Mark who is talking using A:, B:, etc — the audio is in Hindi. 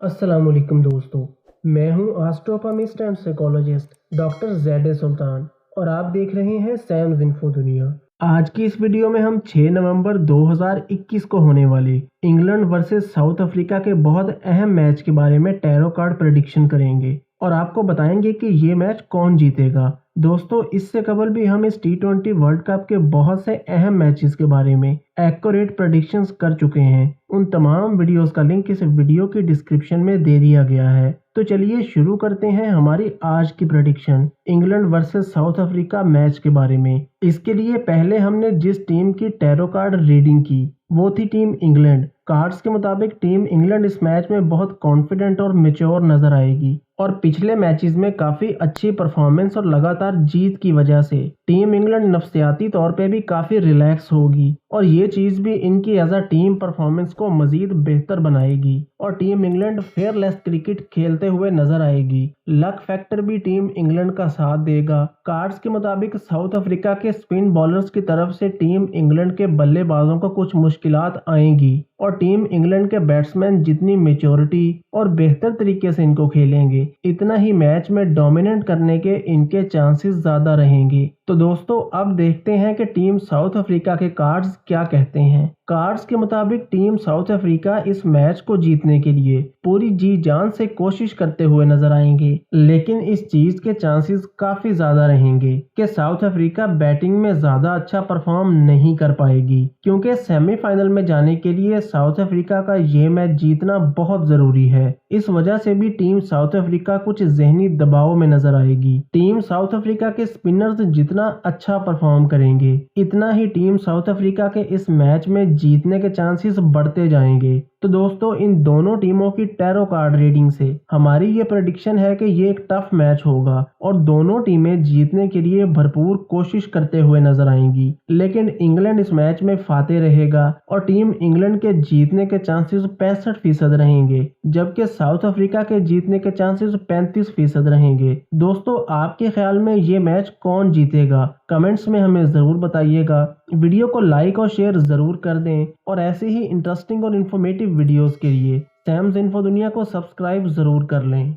A: अस्सलाम वालेकुम दोस्तों। मैं हूं एस्ट्रोपमिस्ट एंड साइकोलॉजिस्ट डॉक्टर जैद सुल्तान और आप देख रहे हैं सैम्स इन्फो दुनिया। आज की इस वीडियो में हम 6 नवंबर 2021 को होने वाले इंग्लैंड वर्सेस साउथ अफ्रीका के बहुत अहम मैच के बारे में टैरो कार्ड प्रेडिक्शन करेंगे और आपको बताएंगे कि ये मैच कौन जीतेगा। दोस्तों, इससे कबल भी हम इस T20 वर्ल्ड कप के बहुत से अहम मैचेस के बारे में एक्यूरेट प्रेडिक्शंस कर चुके हैं। उन तमाम वीडियोस का लिंक इस वीडियो की डिस्क्रिप्शन में दे दिया गया है। तो चलिए शुरू करते हैं हमारी आज की prediction England versus south Africa match के बारे में। इसके लिए पहले हमने जिस टीम की टैरो कार्ड रीडिंग की वो थी टीम इंग्लैंड। कार्ड्स के मुताबिक टीम इंग्लैंड इस मैच में बहुत कॉन्फिडेंट और मेच्योर नजर आएगी और पिछले मैचेस में काफी अच्छी परफॉर्मेंस और लगातार जीत की वजह से टीम इंग्लैंड नफ्सियाती तौर पे भी काफी रिलैक्स होगी और ये चीज भी इनकी एज अ टीम परफॉर्मेंस को मजीद बेहतर बनाएगी और टीम इंग्लैंड फेयरलेस क्रिकेट खेलते हुए नजर आएगी। लक फैक्टर भी टीम इंग्लैंड का साथ देगा। कार्ड्स के मुताबिक साउथ अफ्रीका के स्पिन बॉलर्स की तरफ से टीम इंग्लैंड के बल्लेबाजों को कुछ मुश्किलात आएंगी और टीम इंग्लैंड के बैट्समैन जितनी मेच्योरिटी और बेहतर तरीके से इनको खेलेंगे इतना ही मैच में डोमिनेट करने के इनके चांसेस ज्यादा रहेंगे। तो दोस्तों, अब देखते हैं कि टीम साउथ अफ्रीका के कार्ड्स क्या कहते हैं। कार्ड्स के मुताबिक टीम साउथ अफ्रीका इस मैच को जीतने के लिए पूरी जी जान से कोशिश करते हुए नजर आएंगे, लेकिन इस चीज के चांसेस काफी ज्यादा रहेंगे कि साउथ अफ्रीका बैटिंग में ज्यादा अच्छा परफॉर्म नहीं कर पाएगी क्योंकि सेमीफाइनल में जाने के लिए साउथ अफ्रीका का ये मैच जीतना बहुत जरूरी है। इस वजह से भी टीम साउथ अफ्रीका कुछ जहनी दबाव में नजर आएगी। टीम साउथ अफ्रीका के स्पिनर्स जितना अच्छा परफॉर्म करेंगे इतना ही टीम साउथ अफ्रीका के इस मैच में जीतने के चांसेस बढ़ते जाएंगे। तो दोस्तों, इन दोनों टीमों की टैरो कार्ड रीडिंग से हमारी ये प्रेडिक्शन है कि ये एक टफ मैच होगा और दोनों टीमें जीतने के लिए भरपूर कोशिश करते हुए नजर आएंगी, लेकिन इंग्लैंड इस मैच में फाते रहेगा और टीम इंग्लैंड के जीतने के चांसेस 65% रहेंगे जबकि साउथ अफ्रीका के जीतने के चांसेस 35% रहेंगे। दोस्तों, आपके ख्याल में ये मैच कौन जीतेगा? कमेंट्स में हमें ज़रूर बताइएगा। वीडियो को लाइक और शेयर ज़रूर कर दें और ऐसे ही इंटरेस्टिंग और इन्फॉर्मेटिव वीडियोस के लिए सैम्स इन्फो दुनिया को सब्सक्राइब ज़रूर कर लें।